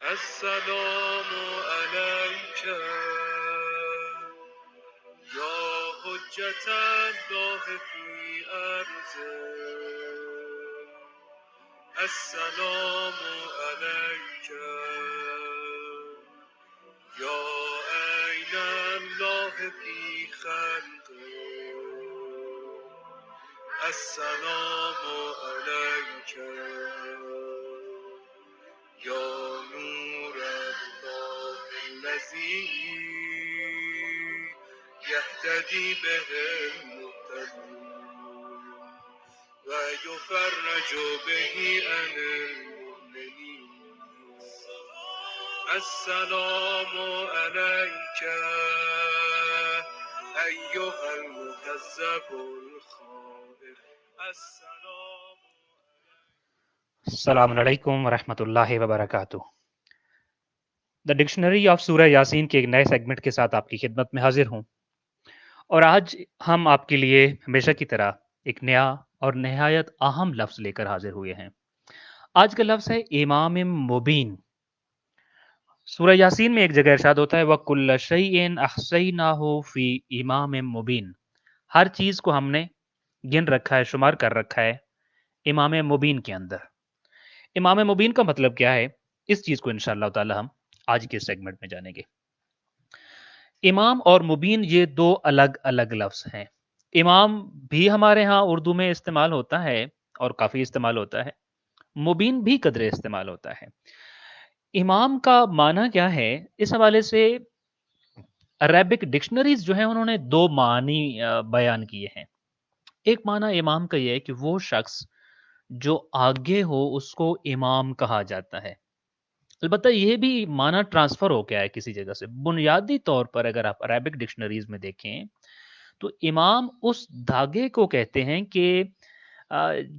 السلام علیک یا حجت اللہ فی ارض. السلام علیک یا عین اللہ فی خلق. السلام علیک یا نور اللہ الذی یهتدی به المهتدون و یفرج به عن المؤمنین. السلام علیک ایها المکذب الخائف. السلام. السلام علیکم ورحمۃ اللہ وبرکاتہ. دا ڈکشنری آف سورہ یاسین کے ایک نئے سیگمنٹ کے ساتھ آپ کی خدمت میں حاضر ہوں، اور آج ہم آپ کے لیے ہمیشہ کی طرح ایک نیا اور نہایت اہم لفظ لے کر حاضر ہوئے ہیں. آج کا لفظ ہے امام مبین. سورہ یاسین میں ایک جگہ ارشاد ہوتا ہے وَكُلَّ شَيْءٍ أَحْصَيْنَاهُ فِي إِمَامٍ مُبِينٍ. ہر چیز کو ہم نے گن رکھا ہے، شمار کر رکھا ہے امام مبین کے اندر. امام مبین کا مطلب کیا ہے، اس چیز کو انشاءاللہ تعالی ہم آج کے سیگمنٹ میں جانیں گے. امام اور مبین یہ دو الگ الگ لفظ ہیں. امام بھی ہمارے ہاں اردو میں استعمال ہوتا ہے اور کافی استعمال ہوتا ہے، مبین بھی قدرے استعمال ہوتا ہے. امام کا معنی کیا ہے، اس حوالے سے عربک ڈکشنریز جو ہیں انہوں نے دو معنی بیان کیے ہیں. ایک معنی امام کا یہ ہے کہ وہ شخص جو آگے ہو اس کو امام کہا جاتا ہے. البتہ یہ بھی معنی ٹرانسفر ہو گیا ہے کسی جگہ سے. بنیادی طور پر اگر آپ عربک ڈکشنریز میں دیکھیں تو امام اس دھاگے کو کہتے ہیں کہ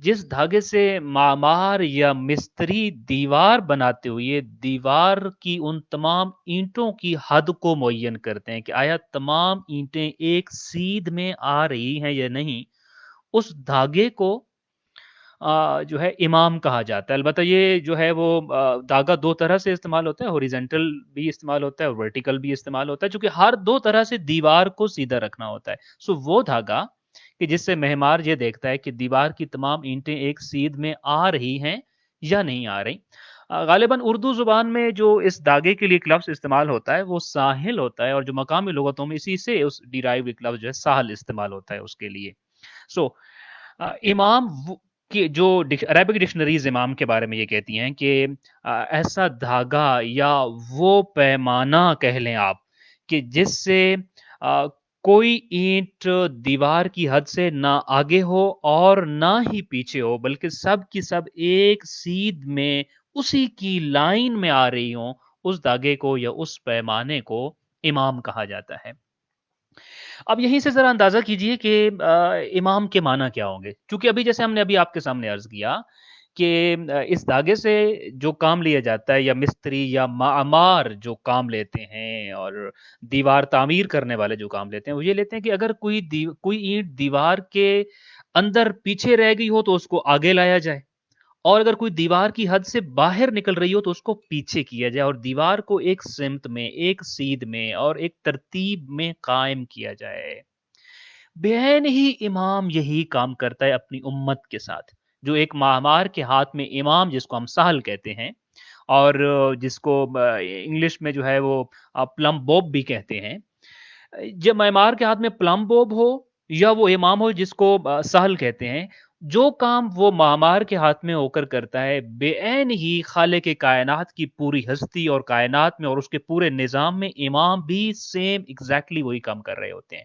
جس دھاگے سے معمار یا مستری دیوار بناتے ہوئے دیوار کی ان تمام اینٹوں کی حد کو معین کرتے ہیں کہ آیا تمام اینٹیں ایک سیدھ میں آ رہی ہیں یا نہیں. اس دھاگے کو جو ہے امام کہا جاتا ہے. البتہ یہ جو ہے وہ دھاگا دو طرح سے استعمال ہوتا ہے، ہوریزنٹل بھی استعمال ہوتا ہے اور ورٹیکل بھی استعمال ہوتا ہے، چونکہ ہر دو طرح سے دیوار کو سیدھا رکھنا ہوتا ہے. سو وہ دھاگا کہ جس سے مہمار یہ دیکھتا ہے کہ دیوار کی تمام اینٹیں ایک سیدھ میں آ رہی ہیں یا نہیں آ رہی. غالباً اردو زبان میں جو اس دھاگے کے لیے ایک لفظ استعمال ہوتا ہے وہ ساحل ہوتا ہے، اور جو مقامی لغتوں میں اسی سے اس ڈیرائیو ایک لفظ جو ہے ساحل استعمال ہوتا ہے اس کے لیے. سو امام کہ جو عربک ڈکشنریز امام کے بارے میں یہ کہتی ہیں کہ ایسا دھاگا یا وہ پیمانہ کہہ لیں آپ کہ جس سے کوئی اینٹ دیوار کی حد سے نہ آگے ہو اور نہ ہی پیچھے ہو، بلکہ سب کی سب ایک سیدھ میں اسی کی لائن میں آ رہی ہوں. اس دھاگے کو یا اس پیمانے کو امام کہا جاتا ہے. اب یہیں سے ذرا اندازہ کیجئے کہ امام کے معنی کیا ہوں گے، چونکہ ابھی جیسے ہم نے ابھی آپ کے سامنے عرض کیا کہ اس دھاگے سے جو کام لیا جاتا ہے یا مستری یا معمار جو کام لیتے ہیں اور دیوار تعمیر کرنے والے جو کام لیتے ہیں وہ یہ لیتے ہیں کہ اگر کوئی اینٹ دیوار کے اندر پیچھے رہ گئی ہو تو اس کو آگے لایا جائے، اور اگر کوئی دیوار کی حد سے باہر نکل رہی ہو تو اس کو پیچھے کیا جائے اور دیوار کو ایک سمت میں، ایک سیدھ میں اور ایک ترتیب میں قائم کیا جائے. بہن ہی امام یہی کام کرتا ہے اپنی امت کے ساتھ. جو ایک معمار کے ہاتھ میں امام، جس کو ہم سہل کہتے ہیں اور جس کو انگلش میں جو ہے وہ پلم بوب بھی کہتے ہیں، جب معمار کے ہاتھ میں پلم بوب ہو یا وہ امام ہو جس کو سہل کہتے ہیں، جو کام وہ معمار کے ہاتھ میں ہو کر کرتا ہے بے عین ہی خالق کائنات کی پوری ہستی اور کائنات میں اور اس کے پورے نظام میں امام بھی سیم ایگزیکٹلی وہی کام کر رہے ہوتے ہیں.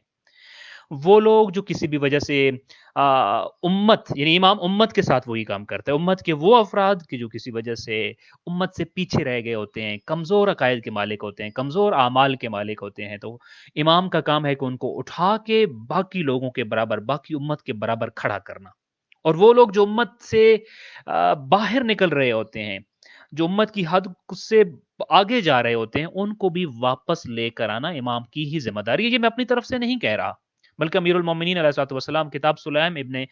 وہ لوگ جو کسی بھی وجہ سے امت یعنی امام امت کے ساتھ وہی کام کرتا ہے، امت کے وہ افراد کی جو کسی وجہ سے امت سے پیچھے رہ گئے ہوتے ہیں، کمزور عقائد کے مالک ہوتے ہیں، کمزور اعمال کے مالک ہوتے ہیں، تو امام کا کام ہے کہ ان کو اٹھا کے باقی لوگوں کے برابر، باقی امت کے برابر کھڑا کرنا. اور وہ لوگ جو امت سے باہر نکل رہے ہوتے ہیں، جو امت کی حد سے آگے جا رہے ہوتے ہیں، ان کو بھی واپس لے کر آنا امام کی ہی ذمہ داری ہے. یہ میں اپنی طرف سے نہیں کہہ رہا، بلکہ امیر المومنین علیہ الصلوۃ والسلام کتاب سلیم ابن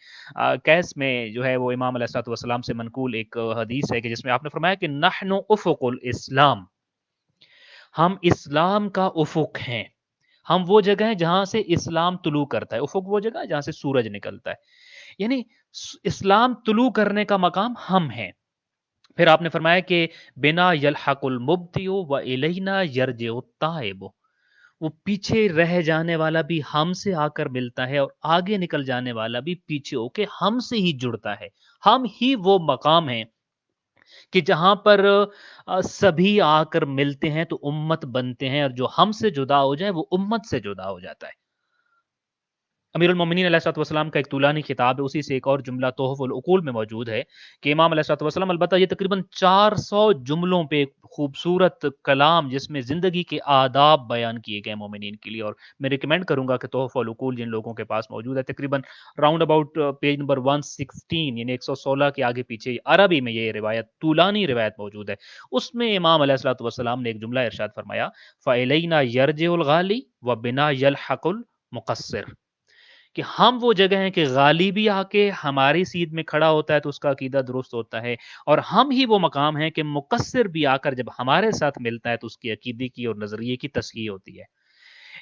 قیس میں جو ہے وہ امام علیہ الصلوۃ والسلام سے منقول ایک حدیث ہے کہ جس میں آپ نے فرمایا کہ نحن افق الاسلام، ہم اسلام کا افق ہیں، ہم وہ جگہ ہیں جہاں سے اسلام طلوع کرتا ہے، افق وہ جگہ ہے جہاں سے سورج نکلتا ہے، یعنی اسلام طلوع کرنے کا مقام ہم ہیں۔ پھر آپ نے فرمایا کہ بنا یلحق المبتئ و الینا یرجع التائب، وہ پیچھے رہ جانے والا بھی ہم سے آ کر ملتا ہے اور آگے نکل جانے والا بھی پیچھے ہو کے ہم سے ہی جڑتا ہے۔ ہم ہی وہ مقام ہیں کہ جہاں پر سبھی آ کر ملتے ہیں تو امت بنتے ہیں، اور جو ہم سے جدا ہو جائے وہ امت سے جدا ہو جاتا ہے۔ امیر المومنین علیہ الصلوۃ والسلام کا ایک طولانی کتاب ہے، اسی سے ایک اور جملہ تحف العقول میں موجود ہے کہ امام علیہ الصلوۃ والسلام، البتہ یہ تقریباً 400 جملوں پہ ایک خوبصورت کلام جس میں زندگی کے آداب بیان کیے گئے مومنین کے لیے، اور میں ریکمینڈ کروں گا کہ تحف العقول جن لوگوں کے پاس موجود ہے، تقریباً راؤنڈ اباؤٹ پیج نمبر 116 یعنی 116 کے آگے پیچھے عربی میں یہ روایت طولانی روایت موجود ہے، اس میں امام علیہ الصلوۃ والسلام نے ایک جملہ ارشاد فرمایا فَإِلَيْنَا يَرْجِعُ الْغَالِي وَبِنَا يَلْحَقُ الْمُقَصِّرُ، کہ ہم وہ جگہ ہیں کہ غالی بھی آ کے ہماری سیدھ میں کھڑا ہوتا ہے تو اس کا عقیدہ درست ہوتا ہے، اور ہم ہی وہ مقام ہیں کہ مقصر بھی آ کر جب ہمارے ساتھ ملتا ہے تو اس کی عقیدے کی اور نظریے کی تصحیح ہوتی ہے۔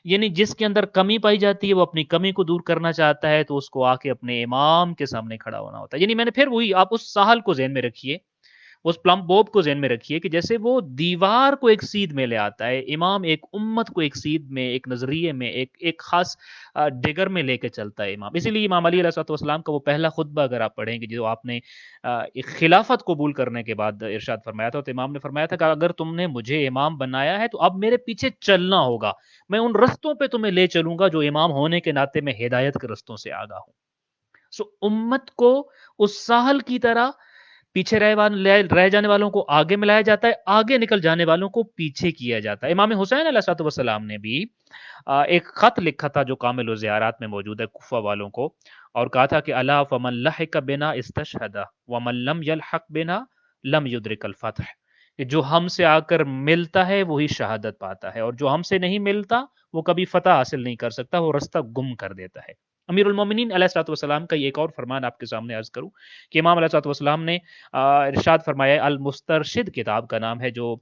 یعنی جس کے اندر کمی پائی جاتی ہے وہ اپنی کمی کو دور کرنا چاہتا ہے تو اس کو آ کے اپنے امام کے سامنے کھڑا ہونا ہوتا ہے۔ یعنی میں نے پھر وہی، آپ اس ساحل کو ذہن میں رکھیے، اس پلم بوب کو ذہن میں رکھیے کہ جیسے وہ دیوار کو ایک سیدھ میں لے آتا ہے، امام ایک امت کو ایک سیدھ میں، ایک نظریے میں، ایک خاص ڈگر میں لے کے چلتا ہے امام۔ اسی لیے امام علی علیہ الصلوۃ والسلام کا وہ پہلا خطبہ اگر آپ پڑھیں گے جو آپ نے ایک خلافت قبول کرنے کے بعد ارشاد فرمایا تھا، تو امام نے فرمایا تھا کہ اگر تم نے مجھے امام بنایا ہے تو اب میرے پیچھے چلنا ہوگا، میں ان رستوں پہ تمہیں لے چلوں گا جو امام ہونے کے ناطے میں ہدایت کے رستوں سے آگاہ ہوں۔ سو امت کو اس ساحل کی طرح پیچھے رہ جانے والوں کو آگے ملایا جاتا ہے، آگے نکل جانے والوں کو پیچھے کیا جاتا ہے۔ امام حسین علیہ الصلوۃ والسلام نے بھی ایک خط لکھا تھا جو کامل الزیارات میں موجود ہے کوفہ والوں کو، اور کہا تھا کہ الا فمن لحق بنا استشهد ومن لم يلحق بنا لم يدرك الفتح، کہ جو ہم سے آ کر ملتا ہے وہی شہادت پاتا ہے، اور جو ہم سے نہیں ملتا وہ کبھی فتح حاصل نہیں کر سکتا، وہ رستہ گم کر دیتا ہے۔ امیر المومنین علیہ الصلوۃ والسلام کا یہ ایک اور فرمان آپ کے سامنے عرض کروں کہ امام علیہ الصلوۃ والسلام نے ارشاد فرمایا، المسترشد کتاب کا نام ہے جو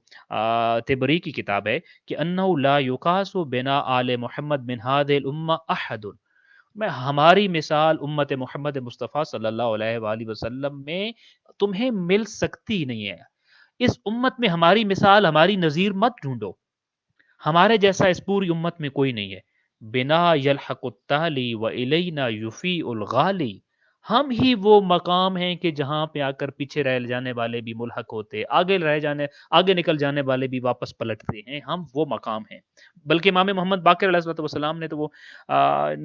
تبری کی کتاب ہے، کہ انه لا یقاس بنا آل محمد من هذه الامه احد، میں ہماری مثال امت محمد مصطفیٰ صلی اللہ علیہ وآلہ وسلم میں تمہیں مل سکتی نہیں ہے۔ اس امت میں ہماری مثال، ہماری نظیر مت ڈھونڈو، ہمارے جیسا اس پوری امت میں کوئی نہیں ہے۔ بنا یلحق التالی و الینا یفیء الغالی، ہم ہی وہ مقام ہیں کہ جہاں پہ آ کر پیچھے رہ جانے والے بھی ملحق ہوتے، آگے نکل جانے والے بھی واپس پلٹتے ہیں، ہم وہ مقام ہیں۔ بلکہ امام محمد باقر علیہ الصلوۃ والسلام نے تو وہ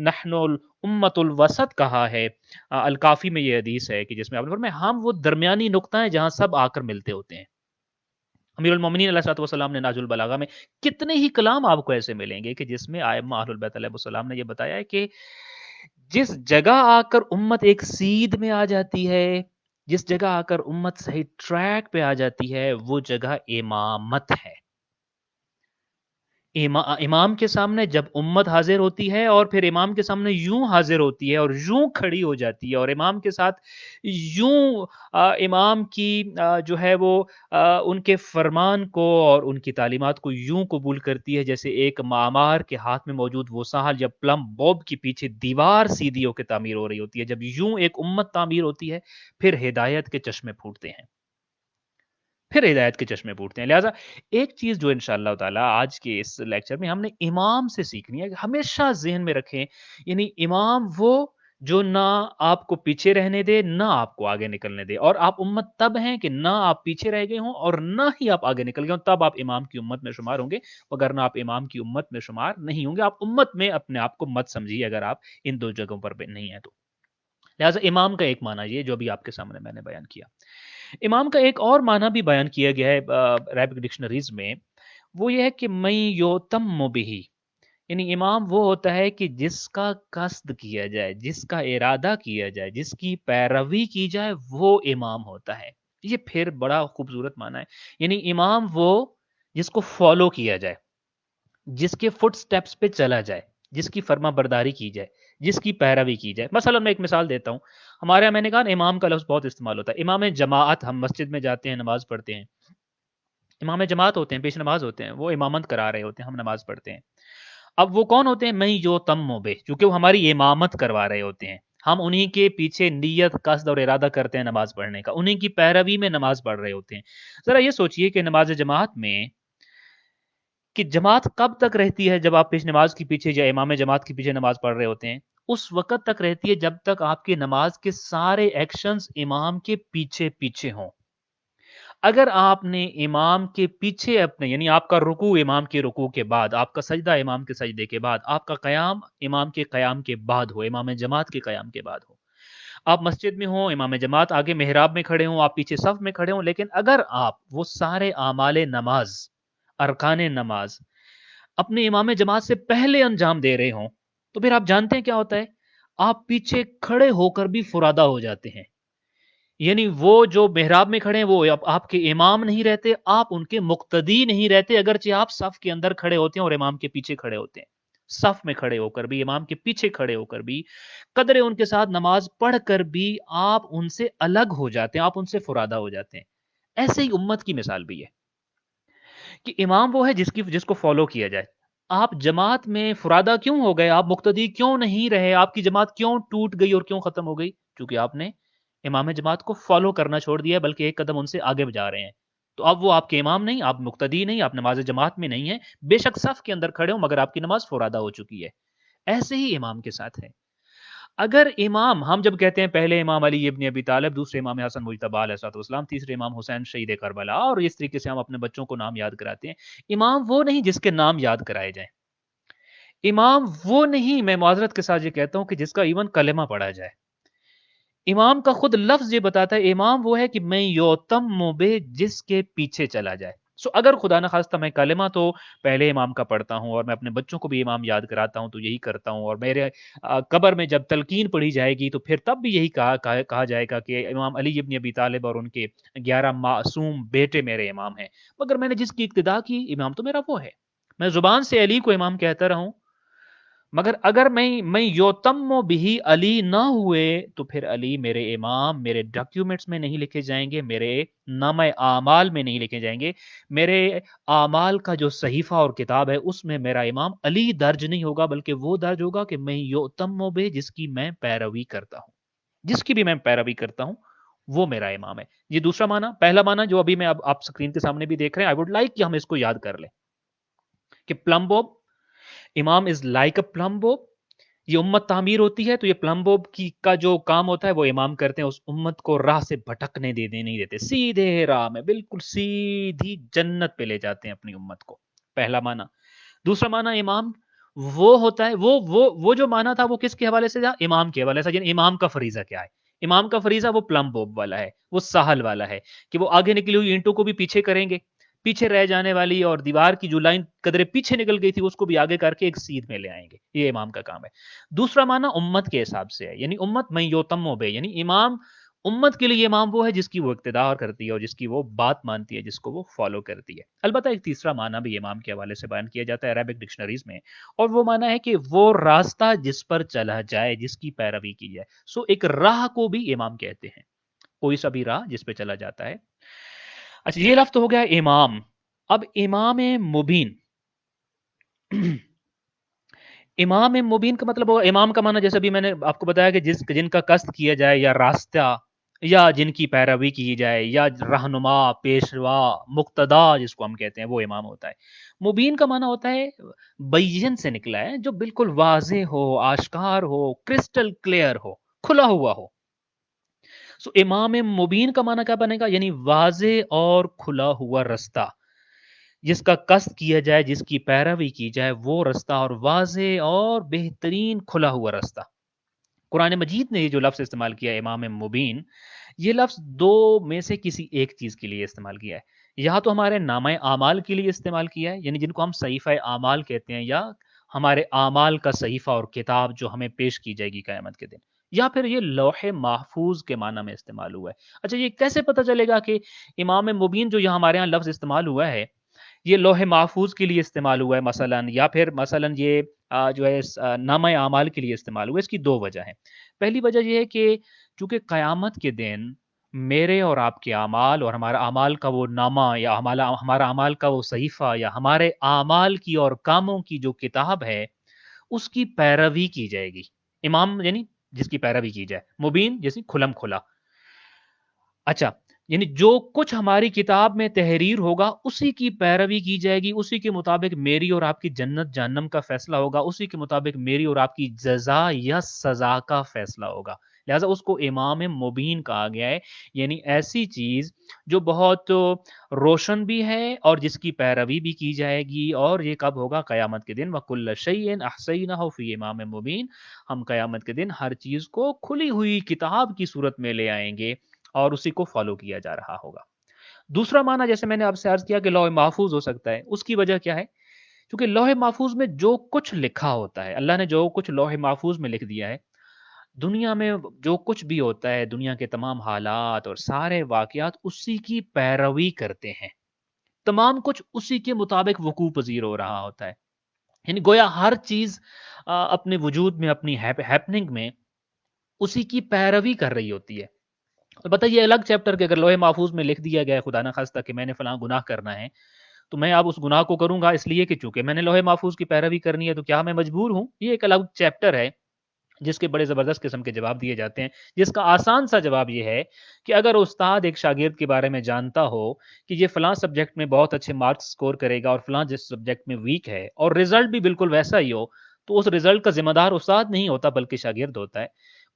نحن الامت الوسط کہا ہے، الکافی میں یہ حدیث ہے کہ جس میں آپ نے فرمایا ہم وہ درمیانی نقطہ ہیں جہاں سب آ کر ملتے ہوتے ہیں۔ امیر المومنین علیہ الصلوۃ والسلام نے ناج البلاغہ میں کتنے ہی کلام آپ کو ایسے ملیں گے کہ جس میں ائمہ اہل البیت علیہ السلام نے یہ بتایا ہے کہ جس جگہ آ کر امت ایک سیدھ میں آ جاتی ہے، جس جگہ آ کر امت صحیح ٹریک پہ آ جاتی ہے، وہ جگہ امامت ہے۔ امام کے سامنے جب امت حاضر ہوتی ہے اور پھر امام کے سامنے یوں حاضر ہوتی ہے اور یوں کھڑی ہو جاتی ہے، اور امام کے ساتھ یوں امام کی جو ہے وہ ان کے فرمان کو اور ان کی تعلیمات کو یوں قبول کرتی ہے جیسے ایک معمار کے ہاتھ میں موجود وہ ساحل جب پلم بوب کے پیچھے دیوار سیدھی ہو کے تعمیر ہو رہی ہوتی ہے، جب یوں ایک امت تعمیر ہوتی ہے، پھر ہدایت کے چشمے پھوٹتے ہیں، پھر ہدایت کے چشمے پھوٹتے ہیں۔ لہٰذا ایک چیز جو انشاءاللہ تعالیٰ آج کے اس لیکچر میں ہم نے امام سے سیکھنی ہے، کہ ہمیشہ ذہن میں رکھیں، یعنی امام وہ جو نہ آپ کو پیچھے رہنے دے نہ آپ کو آگے نکلنے دے، اور آپ امت تب ہیں کہ نہ آپ پیچھے رہ گئے ہوں اور نہ ہی آپ آگے نکل گئے ہوں، تب آپ امام کی امت میں شمار ہوں گے، وگرنہ آپ امام کی امت میں شمار نہیں ہوں گے۔ آپ امت میں اپنے آپ کو مت سمجھیے اگر آپ ان دو جگہوں پر نہیں ہیں تو۔ لہٰذا امام کا ایک معنی یہ جو ابھی آپ کے سامنے میں نے بیان کیا۔ امام کا ایک اور معنی بھی بیان کیا گیا ہے عربک ڈکشنریز میں، وہ یہ ہے کہ من یؤتم بہ، یعنی امام وہ ہوتا ہے کہ جس کا قصد کیا جائے، جس کا ارادہ کیا جائے، جس کی پیروی کی جائے، وہ امام ہوتا ہے۔ یہ پھر بڑا خوبصورت معنی ہے، یعنی امام وہ جس کو فالو کیا جائے، جس کے فٹ سٹیپس پہ چلا جائے، جس کی فرما برداری کی جائے، جس کی پیروی کی جائے. مثلا میں ایک مثال دیتا ہوں. ہمارے یہاں میں نے کہا نا امام کا لفظ بہت استعمال ہوتا ہے. امام جماعت، ہم مسجد میں جاتے ہیں نماز پڑھتے ہیں، امام جماعت ہوتے ہیں، پیش نماز ہوتے ہیں، وہ امامت کرا رہے ہوتے ہیں، ہم نماز پڑھتے ہیں. اب وہ کون ہوتے ہیں؟ میں یو تم بے، چونکہ وہ ہماری امامت کروا رہے ہوتے ہیں. ہم انہی کے پیچھے نیت، قصد اور ارادہ کرتے ہیں نماز پڑھنے کا، انہی کی پیروی میں نماز پڑھ رہے ہوتے ہیں. ذرا یہ سوچئے کہ نماز جماعت میں کہ جماعت کب تک رہتی ہے؟ جب آپ پیش نماز کے پیچھے یا امام جماعت کے پیچھے نماز پڑھ رہے ہوتے ہیں، اس وقت تک رہتی ہے جب تک آپ کی نماز کے سارے ایکشنز امام کے پیچھے پیچھے ہوں. اگر آپ نے امام کے پیچھے اپنے، یعنی آپ کا رکوع امام کے رکوع کے بعد، آپ کا سجدہ امام کے سجدے کے بعد، آپ کا قیام امام کے قیام کے بعد ہو، امام جماعت کے قیام کے بعد ہو، آپ مسجد میں ہوں، امام جماعت آگے محراب میں کھڑے ہوں، آپ پیچھے صف میں کھڑے ہوں، لیکن اگر آپ وہ سارے اعمال نماز، ارکان نماز اپنے امام جماعت سے پہلے انجام دے رہے ہوں، تو پھر آپ جانتے ہیں کیا ہوتا ہے؟ آپ پیچھے کھڑے ہو کر بھی فرادہ ہو جاتے ہیں. یعنی وہ جو محراب میں کھڑے ہیں وہ آپ کے امام نہیں رہتے، آپ ان کے مقتدی نہیں رہتے، اگرچہ آپ صف کے اندر کھڑے ہوتے ہیں اور امام کے پیچھے کھڑے ہوتے ہیں. صف میں کھڑے ہو کر بھی، امام کے پیچھے کھڑے ہو کر بھی، قدرے ان کے ساتھ نماز پڑھ کر بھی آپ ان سے الگ ہو جاتے ہیں، آپ ان سے فرادہ ہو جاتے ہیں. ایسے ہی امت کی مثال بھی ہے کہ امام وہ ہے جس کو فالو کیا جائے. آپ جماعت میں فرادہ کیوں ہو گئے؟ آپ مقتدی کیوں نہیں رہے؟ آپ کی جماعت کیوں ٹوٹ گئی اور کیوں ختم ہو گئی؟ کیونکہ آپ نے امام جماعت کو فالو کرنا چھوڑ دیا، بلکہ ایک قدم ان سے آگے جا رہے ہیں. تو اب وہ آپ کے امام نہیں، آپ مقتدی نہیں، آپ نماز جماعت میں نہیں ہیں، بے شک صف کے اندر کھڑے ہوں مگر آپ کی نماز فرادہ ہو چکی ہے. ایسے ہی امام کے ساتھ ہے. اگر امام، ہم جب کہتے ہیں پہلے امام علی ابن ابی طالب، دوسرے امام حسن مجتبی علیہ الصلوۃ والسلام، تیسرے امام حسین شہید کربلا، اور اس طریقے سے ہم اپنے بچوں کو نام یاد کراتے ہیں، امام وہ نہیں جس کے نام یاد کرائے جائیں. امام وہ نہیں، میں معذرت کے ساتھ یہ کہتا ہوں، کہ جس کا ایون کلمہ پڑھا جائے. امام کا خود لفظ یہ بتاتا ہے، امام وہ ہے کہ میں یوتم بے، جس کے پیچھے چلا جائے. سو اگر خدا نہ خواستہ میں کلمہ تو پہلے امام کا پڑھتا ہوں، اور میں اپنے بچوں کو بھی امام یاد کراتا ہوں تو یہی کرتا ہوں، اور میرے قبر میں جب تلقین پڑھی جائے گی تو پھر تب بھی یہی کہا جائے گا کہ امام علی ابن ابی طالب اور ان کے 11 معصوم بیٹے میرے امام ہیں. مگر میں نے جس کی اقتدا کی، امام تو میرا وہ ہے. میں زبان سے علی کو امام کہتا رہوں، مگر اگر میں یوتم بھی علی نہ ہوئے تو پھر علی میرے امام میرے ڈاکیومنٹس میں نہیں لکھے جائیں گے، میرے نامہ اعمال میں نہیں لکھے جائیں گے. میرے اعمال کا جو صحیفہ اور کتاب ہے اس میں میرا امام علی درج نہیں ہوگا، بلکہ وہ درج ہوگا کہ میں یوتم بھی، جس کی میں پیروی کرتا ہوں، جس کی بھی میں پیروی کرتا ہوں وہ میرا امام ہے. یہ دوسرا معنی. پہلا معنی جو ابھی میں اب آپ سکرین کے سامنے بھی دیکھ رہے ہیں، آئی ووڈ لائک کہ ہم اس کو یاد کر لیں کہ پلمبوب، امام از لائک اے پلمبوب. یہ امت تعمیر ہوتی ہے تو یہ پلمبوب کا جو کام ہوتا ہے وہ امام کرتے ہیں، اس امت کو راہ سے بھٹکنے نہیں دیتے، سیدھے راہ میں بالکل سیدھی جنت پہ لے جاتے ہیں اپنی امت کو. پہلا معنی. دوسرا معنی امام وہ ہوتا ہے، وہ جو معنی تھا وہ کس کے حوالے سے تھا؟ امام کے حوالے سے. یعنی امام کا فریضہ کیا ہے؟ امام کا فریضہ وہ پلمبوب والا ہے، وہ ساحل والا ہے، کہ وہ آگے نکلی ہوئی اینٹوں کو بھی پیچھے کریں گے، پیچھے رہ جانے والی اور دیوار کی جو لائن قدرے پیچھے نکل گئی تھی اس کو بھی آگے کر کے ایک سیدھ میں لے آئیں گے. یہ امام کا کام ہے. دوسرا معنی امت کے حساب سے ہے، یعنی امت میں یوتم بے، یعنی امام امت کے لیے امام وہ ہے جس کی وہ اقتداء کرتی ہے اور جس کی وہ بات مانتی ہے، جس کو وہ فالو کرتی ہے. البتہ ایک تیسرا معنی بھی امام کے حوالے سے بیان کیا جاتا ہے عربک ڈکشنریز میں، اور وہ معنی ہے کہ وہ راستہ جس پر چلا جائے، جس کی پیروی کی جائے. سو ایک راہ کو بھی امام کہتے ہیں، کوئی سا بھی راہ جس پہ چلا جاتا ہے. اچھا، یہ لفظ ہو گیا امام. اب امام مبین. امام مبین کا مطلب ہوگا، امام کا معنی جیسے بھی میں نے آپ کو بتایا کہ جن کا قصد کیا جائے، یا راستہ، یا جن کی پیروی کی جائے، یا رہنما، پیشوا، مقتدا جس کو ہم کہتے ہیں، وہ امام ہوتا ہے. مبین کا معنی ہوتا ہے بین سے نکلا ہے، جو بالکل واضح ہو، آشکار ہو، کرسٹل کلیئر ہو، کھلا ہوا ہو. سو امام مبین کا معنی کیا بنے گا؟ یعنی واضح اور کھلا ہوا رستہ، جس کا قصد کیا جائے، جس کی پیروی کی جائے، وہ رستہ، اور واضح اور بہترین کھلا ہوا رستہ. قرآن مجید نے یہ جو لفظ استعمال کیا ہے امام مبین، یہ لفظ دو میں سے کسی ایک چیز کے لیے استعمال کیا ہے. یا تو ہمارے نامہ اعمال کے لیے استعمال کیا ہے، یعنی جن کو ہم صحیفہ اعمال کہتے ہیں، یا ہمارے اعمال کا صحیفہ اور کتاب جو ہمیں پیش کی جائے گی قیامت کے دن، یا پھر یہ لوح محفوظ کے معنی میں استعمال ہوا ہے. اچھا، یہ کیسے پتہ چلے گا کہ امام مبین جو یہاں ہمارے ہاں لفظ استعمال ہوا ہے، یہ لوح محفوظ کے لیے استعمال ہوا ہے مثلاً، یا پھر مثلاً یہ جو ہے نامہ اعمال کے لیے استعمال ہوا ہے؟ اس کی دو وجہ ہیں۔ پہلی وجہ یہ ہے کہ چونکہ قیامت کے دن میرے اور آپ کے اعمال اور ہمارا اعمال کا وہ نامہ یا ہمارا اعمال کا وہ صحیفہ یا ہمارے اعمال کی اور کاموں کی جو کتاب ہے اس کی پیروی کی جائے گی۔ امام یعنی جس کی پیروی کی جائے، مبین جیسے کھلم کھلا۔ اچھا، یعنی جو کچھ ہماری کتاب میں تحریر ہوگا اسی کی پیروی کی جائے گی، اسی کے مطابق میری اور آپ کی جنت جہنم کا فیصلہ ہوگا، اسی کے مطابق میری اور آپ کی جزا یا سزا کا فیصلہ ہوگا۔ لہٰذا اس کو امام مبین کہا گیا ہے، یعنی ایسی چیز جو بہت روشن بھی ہے اور جس کی پیروی بھی کی جائے گی، اور یہ کب ہوگا؟ قیامت کے دن۔ وَكُلَّ شَيْءٍ أَحْصَيْنَاهُ فِي إِمَامٍ مُبِينٍ، ہم قیامت کے دن ہر چیز کو کھلی ہوئی کتاب کی صورت میں لے آئیں گے اور اسی کو فالو کیا جا رہا ہوگا۔ دوسرا معنی جیسے میں نے آپ سے عرض کیا کہ لوح محفوظ ہو سکتا ہے، اس کی وجہ کیا ہے؟ کیونکہ لوح محفوظ میں جو کچھ لکھا ہوتا ہے، اللہ نے جو کچھ لوح محفوظ میں لکھ دیا ہے، دنیا میں جو کچھ بھی ہوتا ہے، دنیا کے تمام حالات اور سارے واقعات اسی کی پیروی کرتے ہیں، تمام کچھ اسی کے مطابق وقوع پذیر ہو رہا ہوتا ہے۔ یعنی گویا ہر چیز اپنے وجود میں، اپنی ہیپننگ میں اسی کی پیروی کر رہی ہوتی ہے۔ البتہ یہ الگ چیپٹر کہ اگر لوح محفوظ میں لکھ دیا گیا ہے خدا نخواستہ کہ میں نے فلاں گناہ کرنا ہے، تو میں اب اس گناہ کو کروں گا اس لیے کہ چونکہ میں نے لوح محفوظ کی پیروی کرنی ہے تو کیا میں مجبور ہوں؟ یہ ایک الگ چیپٹر ہے جس کے بڑے زبردست قسم کے جواب دیے جاتے ہیں، جس کا آسان سا جواب یہ ہے کہ اگر استاد ایک شاگرد کے بارے میں جانتا ہو کہ یہ فلاں سبجیکٹ میں بہت اچھے مارکس سکور کرے گا اور فلاں جس سبجیکٹ میں ویک ہے، اور رزلٹ بھی بالکل ویسا ہی ہو، تو اس رزلٹ کا ذمہ دار استاد نہیں ہوتا بلکہ شاگرد ہوتا ہے۔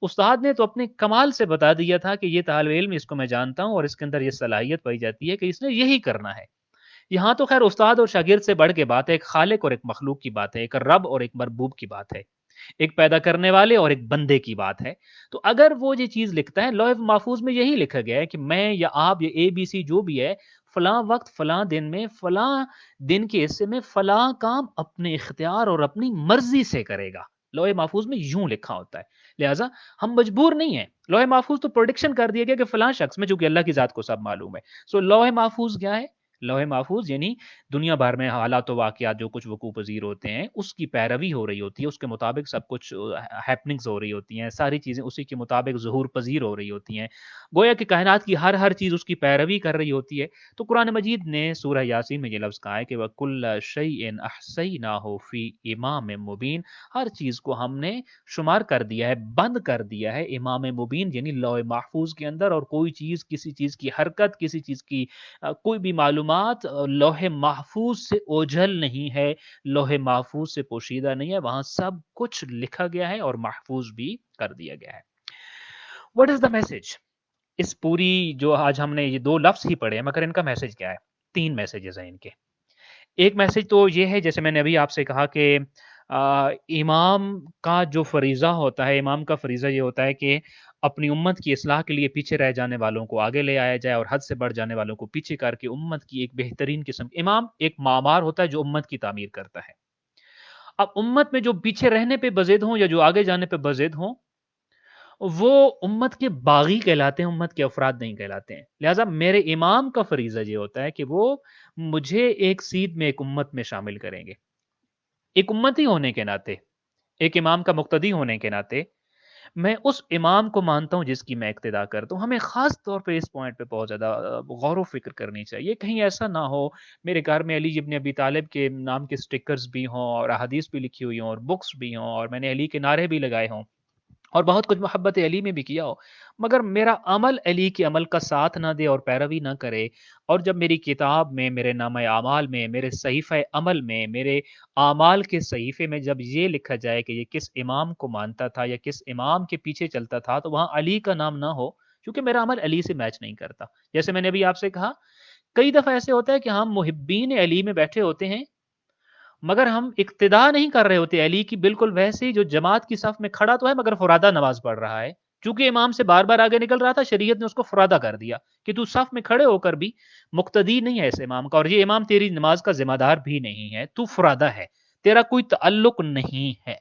استاد نے تو اپنے کمال سے بتا دیا تھا کہ یہ طالب علم، اس کو میں جانتا ہوں اور اس کے اندر یہ صلاحیت پائی جاتی ہے کہ اس نے یہی کرنا ہے۔ یہاں تو خیر استاد اور شاگرد سے بڑھ کے بات ہے، ایک خالق اور ایک مخلوق کی بات ہے، ایک رب اور ایک مربوب کی بات ہے، ایک پیدا کرنے والے اور ایک بندے کی بات ہے۔ تو اگر وہ یہ چیز لکھتا ہے، لوح محفوظ میں یہی لکھا گیا ہے کہ میں یا آپ یا اے بی سی جو بھی ہے، فلاں وقت فلاں دن میں فلاں دن کے حصے میں فلاں کام اپنے اختیار اور اپنی مرضی سے کرے گا۔ لوح محفوظ میں یوں لکھا ہوتا ہے، لہٰذا ہم مجبور نہیں ہیں۔ لوح محفوظ تو پروڈکشن کر دیا گیا کہ فلاں شخص میں، چونکہ اللہ کی ذات کو سب معلوم ہے۔ سو لوح محفوظ کیا ہے؟ لوح محفوظ یعنی دنیا بھر میں حالات و واقعات جو کچھ وقوع پذیر ہوتے ہیں اس کی پیروی ہو رہی ہوتی ہے، اس کے مطابق سب کچھ ہیپننگز ہو رہی ہوتی ہیں، ساری چیزیں اسی کے مطابق ظہور پذیر ہو رہی ہوتی ہیں، گویا کہ کائنات کی ہر چیز اس کی پیروی کر رہی ہوتی ہے۔ تو قرآن مجید نے سورہ یاسین میں یہ لفظ کہا ہے کہ وَكُلَّ شَيْءٍ أَحْصَيْنَاهُ فِي إِمَامٍ مُبِينٍ، ہر چیز کو ہم نے شمار کر دیا ہے، بند کر دیا ہے امام مبین یعنی لوح محفوظ کے اندر، اور کوئی چیز، کسی چیز کی حرکت، کسی چیز کی کوئی بھی معلومات لوح محفوظ سے اوجھل نہیں ہے، لوح محفوظ سے پوشیدہ نہیں ہے، وہاں سب کچھ لکھا گیا ہے اور محفوظ بھی کر دیا گیا ہے۔ What is the message? اس پوری جو آج ہم نے یہ دو لفظ ہی پڑھے ہیں، مگر ان کا میسج کیا ہے؟ تین میسیجز ہیں ان کے۔ ایک میسج تو یہ ہے، جیسے میں نے ابھی آپ سے کہا کہ امام کا جو فریضہ ہوتا ہے، امام کا فریضہ یہ ہوتا ہے کہ اپنی امت کی اصلاح کے لیے پیچھے رہ جانے والوں کو آگے لے آیا جائے اور حد سے بڑھ جانے والوں کو پیچھے کر کے امت کی ایک بہترین قسم، امام ایک معمار ہوتا ہے جو امت کی تعمیر کرتا ہے۔ اب امت میں جو پیچھے رہنے پہ بضد ہوں یا جو آگے جانے پہ بضد ہوں، وہ امت کے باغی کہلاتے ہیں، امت کے افراد نہیں کہلاتے ہیں۔ لہٰذا میرے امام کا فریضہ یہ ہوتا ہے کہ وہ مجھے ایک سیدھ میں، ایک امت میں شامل کریں گے۔ ایک امتی ہونے کے ناطے، ایک امام کا مقتدی ہونے کے ناطے، میں اس امام کو مانتا ہوں جس کی میں اقتدا کرتا ہوں۔ ہمیں خاص طور پہ اس پوائنٹ پہ بہت زیادہ غور و فکر کرنی چاہیے، کہیں ایسا نہ ہو میرے گھر میں علی ابن ابی طالب کے نام کے سٹکرز بھی ہوں اور احادیث بھی لکھی ہوئی ہوں اور بکس بھی ہوں اور میں نے علی کے نعرے بھی لگائے ہوں اور بہت کچھ محبت علی میں بھی کیا ہو، مگر میرا عمل علی کے عمل کا ساتھ نہ دے اور پیروی نہ کرے، اور جب میری کتاب میں، میرے نامہ اعمال میں، میرے صحیفہ عمل میں، میرے اعمال کے صحیفے میں جب یہ لکھا جائے کہ یہ کس امام کو مانتا تھا یا کس امام کے پیچھے چلتا تھا، تو وہاں علی کا نام نہ ہو، کیونکہ میرا عمل علی سے میچ نہیں کرتا۔ جیسے میں نے ابھی آپ سے کہا، کئی دفعہ ایسے ہوتا ہے کہ ہم محبین علی میں بیٹھے ہوتے ہیں مگر ہم اقتدا نہیں کر رہے ہوتے علی کی، بالکل ویسے ہی جو جماعت کی صف میں کھڑا تو ہے مگر فرادہ نماز پڑھ رہا ہے، چونکہ امام سے بار بار آگے نکل رہا تھا، شریعت نے اس کو فرادہ کر دیا کہ تو صف میں کھڑے ہو کر بھی مقتدی نہیں ہے اس امام کا، اور یہ امام تیری نماز کا ذمہ دار بھی نہیں ہے، تو فرادہ ہے، تیرا کوئی تعلق نہیں ہے۔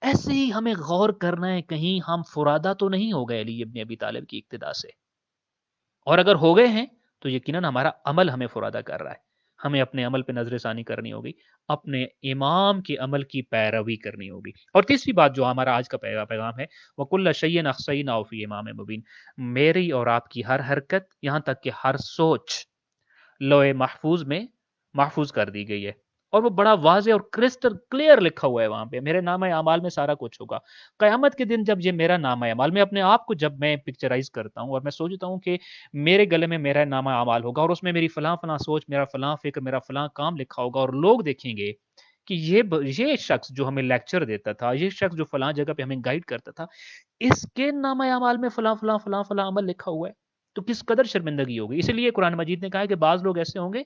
ایسے ہی ہمیں غور کرنا ہے، کہیں ہم فرادہ تو نہیں ہو گئے علی ابن ابی طالب کی اقتدا سے، اور اگر ہو گئے ہیں تو یقیناً ہمارا عمل ہمیں فرادہ کر رہا ہے۔ ہمیں اپنے عمل پہ نظر ثانی کرنی ہوگی، اپنے امام کے عمل کی پیروی کرنی ہوگی۔ اور تیسری بات جو ہمارا آج کا پیغام ہے، وَكُلَّ شَيْءٍ أَحْصَيْنَاهُ فِي إِمَامٍ مُبِينٍ، میری اور آپ کی ہر حرکت، یہاں تک کہ ہر سوچ لوح محفوظ میں محفوظ کر دی گئی ہے، اور وہ بڑا واضح اور کرسٹل کلیئر لکھا ہوا ہے وہاں پہ، میرے نامہ اعمال میں سارا کچھ ہوگا۔ قیامت کے دن جب یہ میرا نامہ اعمال، میں اپنے آپ کو جب میں پکچرائز کرتا ہوں اور میں سوچتا ہوں کہ میرے گلے میں میرا نامہ اعمال ہوگا اور اس میں میری فلاں فلاں سوچ، میرا فلاں فکر، میرا فلاں کام لکھا ہوگا، اور لوگ دیکھیں گے کہ یہ شخص جو ہمیں لیکچر دیتا تھا، یہ شخص جو فلاں جگہ پہ ہمیں گائیڈ کرتا تھا، اس کے نامہ اعمال میں فلاں فلاں فلاں فلاں عمل لکھا ہوا ہے، تو کس قدر شرمندگی ہوگی۔ اسی لیے قرآن مجید نے کہا ہے کہ بعض لوگ ایسے ہوں گے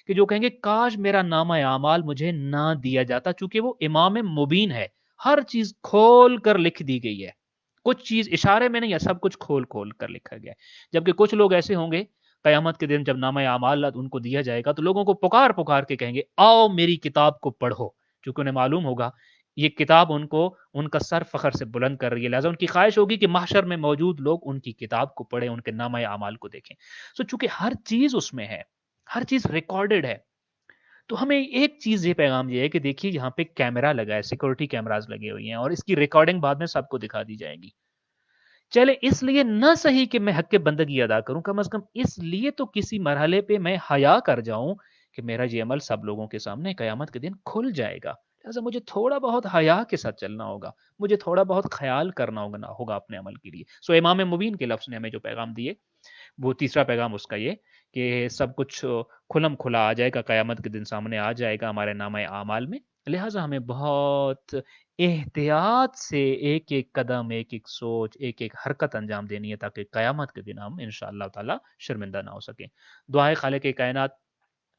کہ جو کہیں گے کاش میرا نامہ اعمال مجھے نہ دیا جاتا، چونکہ وہ امام مبین ہے، ہر چیز کھول کر لکھ دی گئی ہے، کچھ چیز اشارے میں نہیں ہے، سب کچھ کھول کھول کر لکھا گیا ہے۔ جبکہ کچھ لوگ ایسے ہوں گے قیامت کے دن جب نامہ اعمال ان کو دیا جائے گا تو لوگوں کو پکار پکار کے کہیں گے آؤ میری کتاب کو پڑھو، چونکہ انہیں معلوم ہوگا یہ کتاب ان کو ان کا سر فخر سے بلند کر رہی ہے، لہٰذا ان کی خواہش ہوگی کہ محشر میں موجود لوگ ان کی کتاب کو پڑھیں، ان کے نامہ اعمال کو دیکھیں۔ چونکہ ہر چیز اس میں ہے، ہر چیز ریکارڈڈ ہے، تو ہمیں ایک چیز یہ پیغام یہ ہے کہ دیکھیے یہاں پہ کیمرہ لگا ہے، سیکورٹی کیمراز لگے ہوئی ہیں، اور اس کی ریکارڈنگ بعد میں سب کو دکھا دی جائے گی۔ چلے اس لیے نہ صحیح کہ میں حق بندگی ادا کروں، کم از کم اس لیے تو کسی مرحلے پہ میں حیا کر جاؤں کہ میرا یہ عمل سب لوگوں کے سامنے قیامت کے دن کھل جائے گا، لہٰذا مجھے تھوڑا بہت حیا کے ساتھ چلنا ہوگا، مجھے تھوڑا بہت خیال کرنا ہوگا اپنے عمل کے لیے۔ سو امام مبین کے لفظ نے ہمیں جو پیغام دیے، وہ تیسرا پیغام اس کا یہ کہ سب کچھ کھلم کھلا آ جائے گا، قیامت کے دن سامنے آ جائے گا ہمارے نامہ اعمال میں، لہٰذا ہمیں بہت احتیاط سے ایک ایک قدم، ایک ایک سوچ، ایک ایک حرکت انجام دینی ہے، تاکہ قیامت کے دن ہم انشاءاللہ تعالی شرمندہ نہ ہو سکیں۔ دعائے خالق کائنات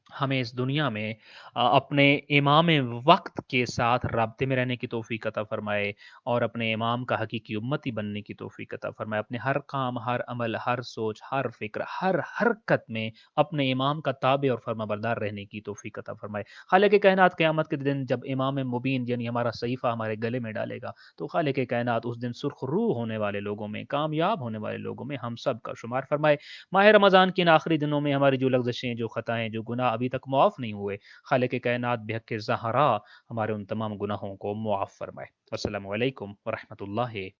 ہمیں اس دنیا میں اپنے امام وقت کے ساتھ رابطے میں رہنے کی توفیق عطا فرمائے، اور اپنے امام کا حقیقی امتی بننے کی توفیق عطا فرمائے، اپنے ہر کام، ہر عمل، ہر سوچ، ہر فکر، ہر حرکت میں اپنے امام کا تابع اور فرما بردار رہنے کی توفیق عطا فرمائے۔ خالق کائنات قیامت کے دن جب امام مبین یعنی ہمارا صحیفہ ہمارے گلے میں ڈالے گا، تو خالق کائنات اس دن سرخ روح ہونے والے لوگوں میں، کامیاب ہونے والے لوگوں میں ہم سب کا شمار فرمائے۔ ماہ رمضان کے ان آخری دنوں میں ہماری جو لغزشیں، جو خطائیں، جو گناہ ابھی تک معاف نہیں ہوئے، خالق کائنات بحق زہرا ہمارے ان تمام گناہوں کو معاف فرمائے۔ السلام علیکم ورحمۃ اللہ